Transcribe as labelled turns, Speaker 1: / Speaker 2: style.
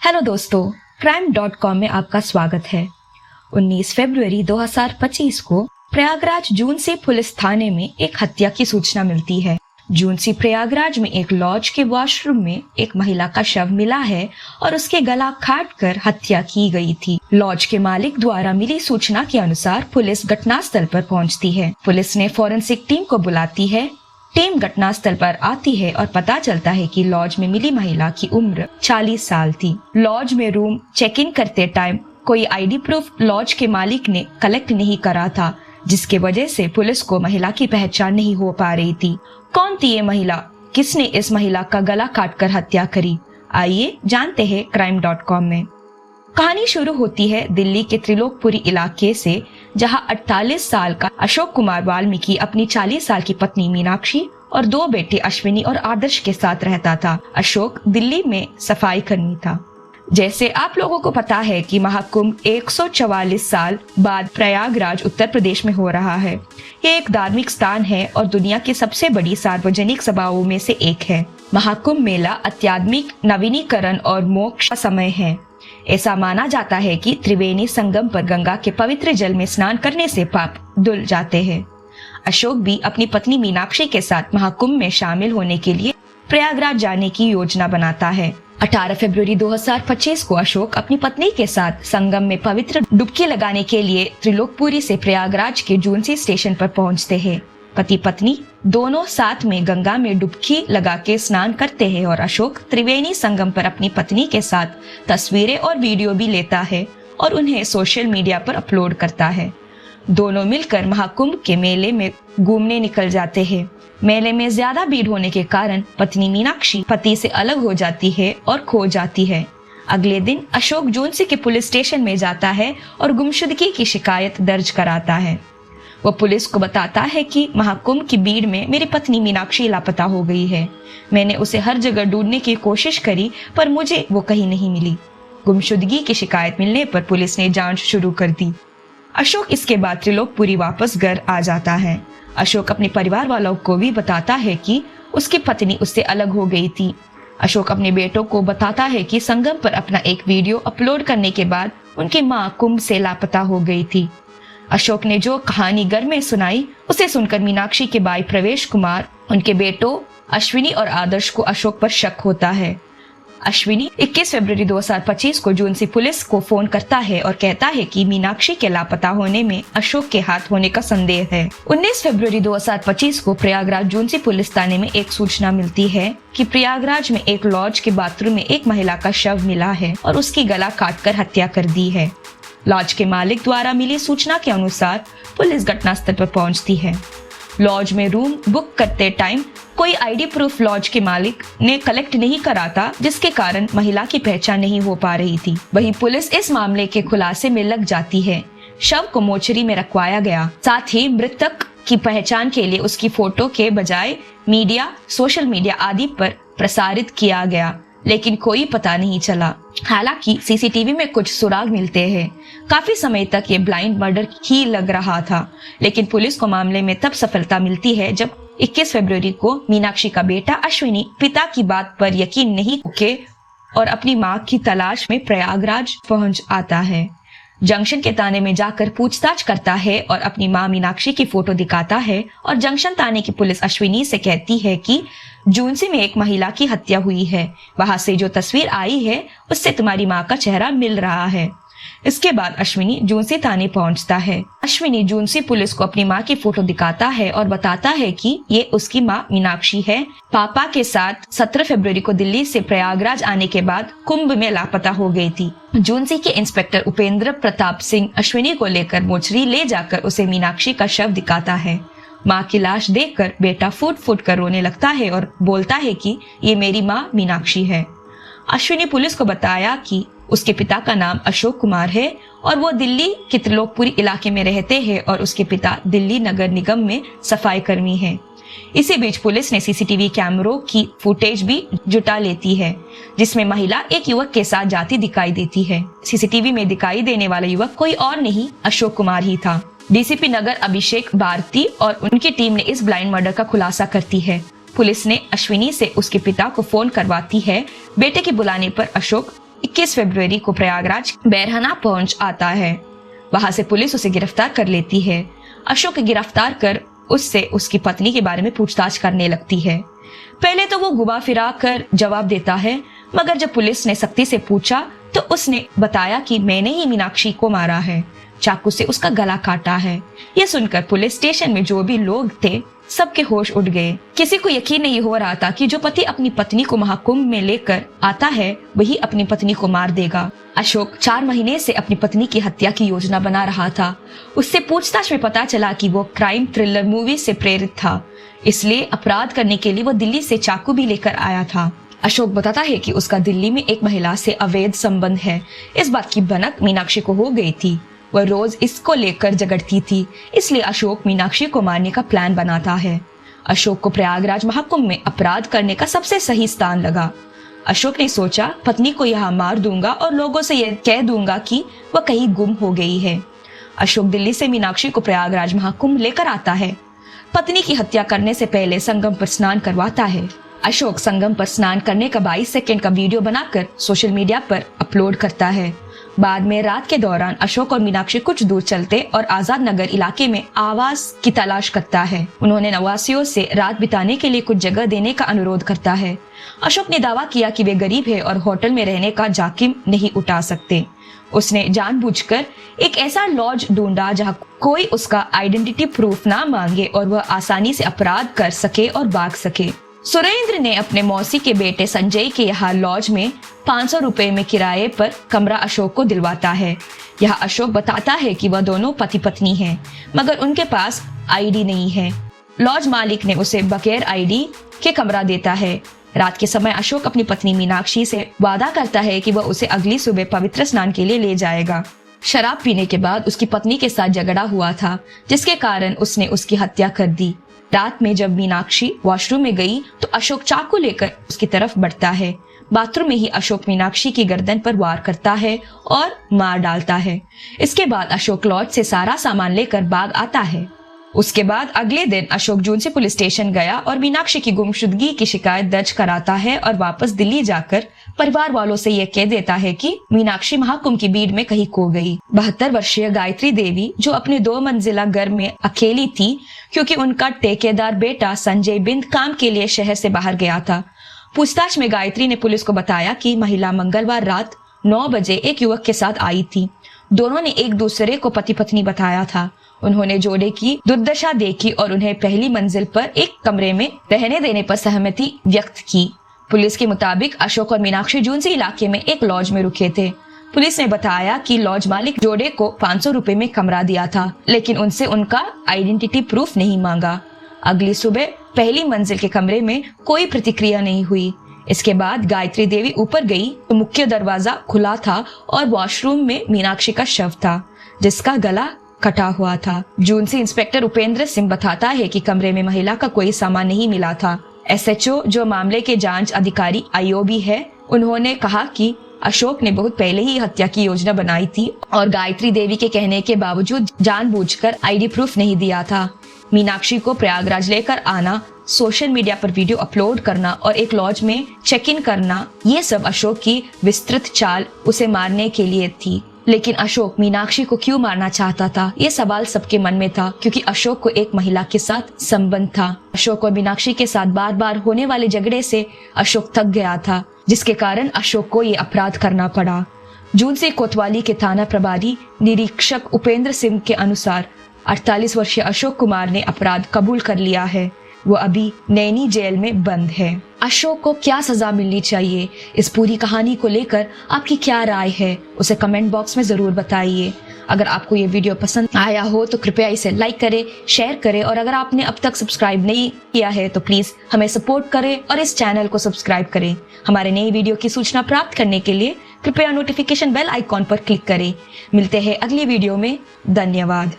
Speaker 1: Hello दोस्तों, crime.com में आपका स्वागत है। 19 फरवरी 2025 को प्रयागराज जूनसी पुलिस थाने में एक हत्या की सूचना मिलती है। जूनसी प्रयागराज में एक लॉज के वॉशरूम में एक महिला का शव मिला है और उसके गला काटकर हत्या की गई थी। लॉज के मालिक द्वारा मिली सूचना के अनुसार पुलिस घटनास्थल पर पहुंचती है। पुलिस ने फोरेंसिक टीम को बुलाती है। टीम घटनास्थल पर आती है और पता चलता है कि लॉज में मिली महिला की उम्र 40 साल थी। लॉज में रूम चेक इन करते टाइम कोई आईडी प्रूफ लॉज के मालिक ने कलेक्ट नहीं करा था, जिसके वजह से पुलिस को महिला की पहचान नहीं हो पा रही थी। कौन थी ये महिला? किसने इस महिला का गला काटकर हत्या करी? आइए जानते हैं crime.com में। कहानी शुरू होती है दिल्ली के त्रिलोकपुरी इलाके से, जहां 48 साल का अशोक कुमार वाल्मीकि अपनी 40 साल की पत्नी मीनाक्षी और 2 बेटे अश्विनी और आदर्श के साथ रहता था। अशोक दिल्ली में सफाई कर्मी था। जैसे आप लोगों को पता है कि महाकुंभ 144 साल बाद प्रयागराज उत्तर प्रदेश में हो रहा है। ये एक धार्मिक स्थान है और दुनिया की सबसे बड़ी सार्वजनिक सभाओं में से एक है। महाकुंभ मेला आध्यात्मिक नवीनीकरण और मोक्ष का समय है। ऐसा माना जाता है कि त्रिवेणी संगम पर गंगा के पवित्र जल में स्नान करने से पाप धुल जाते हैं। अशोक भी अपनी पत्नी मीनाक्षी के साथ महाकुंभ में शामिल होने के लिए प्रयागराज जाने की योजना बनाता है। 18 फरवरी 2025 को अशोक अपनी पत्नी के साथ संगम में पवित्र डुबकी लगाने के लिए त्रिलोकपुरी से प्रयागराज के जूनसी स्टेशन पर पहुंचते हैं। पति पत्नी दोनों साथ में गंगा में डुबकी लगा के स्नान करते हैं और अशोक त्रिवेणी संगम पर अपनी पत्नी के साथ तस्वीरें और वीडियो भी लेता है और उन्हें सोशल मीडिया पर अपलोड करता है। दोनों मिलकर महाकुंभ के मेले में घूमने निकल जाते हैं। मेले में ज्यादा भीड़ होने के कारण पत्नी मीनाक्षी पति से अलग हो जाती है और खो जाती है। अगले दिन अशोक जूनसी के पुलिस स्टेशन में जाता है और गुमशुदगी की शिकायत दर्ज कराता है। वो पुलिस को बताता है कि महाकुंभ की भीड़ में मेरी पत्नी मीनाक्षी लापता हो गई है। मैंने उसे हर जगह ढूंढने की कोशिश करी पर मुझे वो कहीं नहीं मिली। गुमशुदगी की शिकायत मिलने पर पुलिस ने जांच शुरू कर दी। अशोक इसके बाद त्रिलोकपुरी वापस घर आ जाता है। अशोक अपने परिवार वालों को भी बताता है कि उसकी पत्नी उससे अलग हो गई थी। अशोक अपने बेटों को बताता है कि संगम पर अपना एक वीडियो अपलोड करने के बाद उनकी मां कुंभ से लापता हो गई थी। अशोक ने जो कहानी घर में सुनाई उसे सुनकर मीनाक्षी के भाई प्रवेश कुमार, उनके बेटों अश्विनी और आदर्श को अशोक पर शक होता है। अश्विनी 21 फरवरी 2025 को जूनसी पुलिस को फोन करता है और कहता है कि मीनाक्षी के लापता होने में अशोक के हाथ होने का संदेह है। 19 फरवरी 2025 को प्रयागराज जूनसी पुलिस थाने में एक सूचना मिलती है कि प्रयागराज में एक लॉज के बाथरूम में एक महिला का शव मिला है और उसकी गला काटकर हत्या कर दी है। लॉज के मालिक द्वारा मिली सूचना के अनुसार पुलिस घटनास्थल पर पहुंचती है। लॉज में रूम बुक करते टाइम कोई आईडी प्रूफ लॉज के मालिक ने कलेक्ट नहीं करा था, जिसके कारण महिला की पहचान नहीं हो पा रही थी। वहीं पुलिस इस मामले के खुलासे में लग जाती है। शव को मोचरी में रखवाया गया। साथ ही मृतक की पहचान के लिए उसकी फोटो के बजाय मीडिया, सोशल मीडिया आदि पर प्रसारित किया गया, लेकिन कोई पता नहीं चला। हालांकि सीसीटीवी में कुछ सुराग मिलते हैं। काफी समय तक ये ब्लाइंड मर्डर ही लग रहा था, लेकिन पुलिस को मामले में तब सफलता मिलती है जब 21 फरवरी को मीनाक्षी का बेटा अश्विनी पिता की बात पर यकीन नहीं करके और अपनी मां की तलाश में प्रयागराज पहुंच आता है। जंक्शन के थाने में जाकर पूछताछ करता है और अपनी मां मीनाक्षी की फोटो दिखाता है और जंक्शन थाने की पुलिस अश्विनी से कहती है कि जूनसी में एक महिला की हत्या हुई है। वहां से जो तस्वीर आई है उससे तुम्हारी मां का चेहरा मिल रहा है। इसके बाद अश्विनी जूनसी थाने पहुंचता है। अश्विनी जूनसी पुलिस को अपनी मां की फोटो दिखाता है और बताता है कि ये उसकी मां मीनाक्षी है। पापा के साथ 17 फरवरी को दिल्ली से प्रयागराज आने के बाद कुंभ में लापता हो गई थी। जूनसी के इंस्पेक्टर उपेंद्र प्रताप सिंह अश्विनी को लेकर मोचरी ले जाकर उसे मीनाक्षी का शव दिखाता है। मां की लाश देखकर बेटा फूट फूट कर रोने लगता है और बोलता है कि ये मेरी मां मीनाक्षी है। अश्विनी पुलिस को बताया कि उसके पिता का नाम अशोक कुमार है और वो दिल्ली के त्रिलोकपुरी इलाके में रहते हैं और उसके पिता दिल्ली नगर निगम में सफाई कर्मी हैं। इसी बीच पुलिस ने सीसीटीवी कैमरों की फुटेज भी जुटा लेती है, जिसमें महिला एक युवक के साथ जाती दिखाई देती है। सीसीटीवी में दिखाई देने वाला युवक कोई और नहीं अशोक कुमार ही था। डीसीपी नगर अभिषेक भारती और उनकी टीम ने इस ब्लाइंड मर्डर का खुलासा करती है। पुलिस ने अश्विनी से उसके पिता को फोन करवाती है। बेटे के बुलाने पर अशोक 21 फरवरी को प्रयागराज बैरहना पहुंच आता है। वहां से पुलिस उसे गिरफ्तार कर लेती है। अशोक को गिरफ्तार कर उससे उसकी पत्नी के बारे में पूछताछ करने लगती है। पहले तो वो घुमा फिरा कर जवाब देता है, मगर जब पुलिस ने सख्ती से पूछा तो उसने बताया कि मैंने ही मीनाक्षी को मारा है, चाकू से उसका गला काटा है। यह सुनकर पुलिस स्टेशन में जो भी लोग थे सबके होश उड़ गए। किसी को यकीन नहीं हो रहा था कि जो पति अपनी पत्नी को महाकुंभ में लेकर आता है वही अपनी पत्नी को मार देगा। अशोक 4 महीने से अपनी पत्नी की हत्या की योजना बना रहा था। उससे पूछताछ में पता चला कि वो क्राइम थ्रिलर मूवी से प्रेरित था, इसलिए अपराध करने के लिए वो दिल्ली से चाकू भी लेकर आया था। अशोक बताता है कि उसका दिल्ली में एक महिला से अवैध संबंध है। इस बात की भनक मीनाक्षी को हो गई थी। वह रोज इसको लेकर झगड़ती थी, इसलिए अशोक मीनाक्षी को मारने का प्लान बनाता है। अशोक को प्रयागराज महाकुंभ में अपराध करने का सबसे सही स्थान लगा। अशोक ने सोचा, पत्नी को यहाँ मार दूंगा और लोगों से यह कह दूंगा कि वह कहीं गुम हो गई है। अशोक दिल्ली से मीनाक्षी को प्रयागराज महाकुंभ लेकर आता है। पत्नी की हत्या करने से पहले संगम पर स्नान करवाता है। अशोक संगम पर स्नान करने का 22 सेकंड का वीडियो बनाकर सोशल मीडिया पर अपलोड करता है। बाद में रात के दौरान अशोक और मीनाक्षी कुछ दूर चलते और आजाद नगर इलाके में आवास की तलाश करता है। उन्होंने निवासियों से रात बिताने के लिए कुछ जगह देने का अनुरोध करता है। अशोक ने दावा किया कि वे गरीब है और होटल में रहने का जोखिम नहीं उठा सकते। उसने जानबूझकर एक ऐसा लॉज ढूंढा जहां कोई उसका आइडेंटिटी प्रूफ ना मांगे और वह आसानी से अपराध कर सके और भाग सके। सुरेंद्र ने अपने मौसी के बेटे संजय के यहाँ लॉज में 500 रुपए में किराए पर कमरा अशोक को दिलवाता है। यह अशोक बताता है कि वह दोनों पति पत्नी हैं, मगर उनके पास आईडी नहीं है। लॉज मालिक ने उसे बगैर आईडी के कमरा देता है। रात के समय अशोक अपनी पत्नी मीनाक्षी से वादा करता है कि वह उसे अगली सुबह पवित्र स्नान के लिए ले जाएगा। शराब पीने के बाद उसकी पत्नी के साथ झगड़ा हुआ था, जिसके कारण उसने उसकी हत्या कर दी। रात में जब मीनाक्षी वॉशरूम में गई तो अशोक चाकू लेकर उसकी तरफ बढ़ता है। बाथरूम में ही अशोक मीनाक्षी की गर्दन पर वार करता है और मार डालता है। इसके बाद अशोक लॉज से सारा सामान लेकर भाग आता है। उसके बाद अगले दिन अशोक जून से पुलिस स्टेशन गया और मीनाक्षी की गुमशुदगी की शिकायत दर्ज कराता है और वापस दिल्ली जाकर परिवार वालों से यह कह देता है कि मीनाक्षी महाकुंभ की भीड़ में कहीं खो गई। 72 वर्षीय गायत्री देवी, जो अपने 2 मंजिला घर में अकेली थी क्योंकि उनका ठेकेदार बेटा संजय बिंद काम के लिए शहर से बाहर गया था। पूछताछ में गायत्री ने पुलिस को बताया कि महिला मंगलवार रात 9 बजे एक युवक के साथ आई थी। दोनों ने एक दूसरे को पति पत्नी बताया था। उन्होंने जोड़े की दुर्दशा देखी और उन्हें पहली मंजिल पर एक कमरे में रहने देने पर सहमति व्यक्त की। पुलिस के मुताबिक अशोक और मीनाक्षी जूनसी इलाके में एक लॉज में रुके थे। पुलिस ने बताया कि लॉज मालिक जोड़े को 500 रुपए में कमरा दिया था, लेकिन उनसे उनका आइडेंटिटी प्रूफ नहीं मांगा। अगली सुबह पहली मंजिल के कमरे में कोई प्रतिक्रिया नहीं हुई। इसके बाद गायत्री देवी ऊपर गई तो मुख्य दरवाजा खुला था और वॉशरूम में मीनाक्षी का शव था, जिसका गला कटा हुआ था। जून से इंस्पेक्टर उपेंद्र सिंह बताता है कि कमरे में महिला का कोई सामान नहीं मिला था। एसएचओ, जो मामले के जांच अधिकारी आईओबी है, उन्होंने कहा कि अशोक ने बहुत पहले ही हत्या की योजना बनाई थी और गायत्री देवी के कहने के बावजूद जानबूझकर आईडी प्रूफ नहीं दिया था। मीनाक्षी को प्रयागराज लेकर आना, सोशल मीडिया पर वीडियो अपलोड करना और एक लॉज में चेक इन करना, ये सब अशोक की विस्तृत चाल उसे मारने के लिए थी। लेकिन अशोक मीनाक्षी को क्यों मारना चाहता था, ये सवाल सबके मन में था, क्योंकि अशोक को एक महिला के साथ संबंध था। अशोक और मीनाक्षी के साथ बार बार होने वाले झगड़े से अशोक थक गया था, जिसके कारण अशोक को ये अपराध करना पड़ा। जून से कोतवाली के थाना प्रभारी निरीक्षक उपेंद्र सिंह के अनुसार 48 वर्षीय अशोक कुमार ने अपराध कबूल कर लिया है। वो अभी नैनी जेल में बंद है। अशोक को क्या सजा मिलनी चाहिए, इस पूरी कहानी को लेकर आपकी क्या राय है, उसे कमेंट बॉक्स में जरूर बताइए। अगर आपको ये वीडियो पसंद आया हो तो कृपया इसे लाइक करें, शेयर करें और अगर आपने अब तक सब्सक्राइब नहीं किया है तो प्लीज हमें सपोर्ट करें और इस चैनल को सब्सक्राइब करें। हमारे नई वीडियो की सूचना प्राप्त करने के लिए कृपया नोटिफिकेशन बेल आइकॉन पर क्लिक करें। मिलते हैं अगली वीडियो में। धन्यवाद।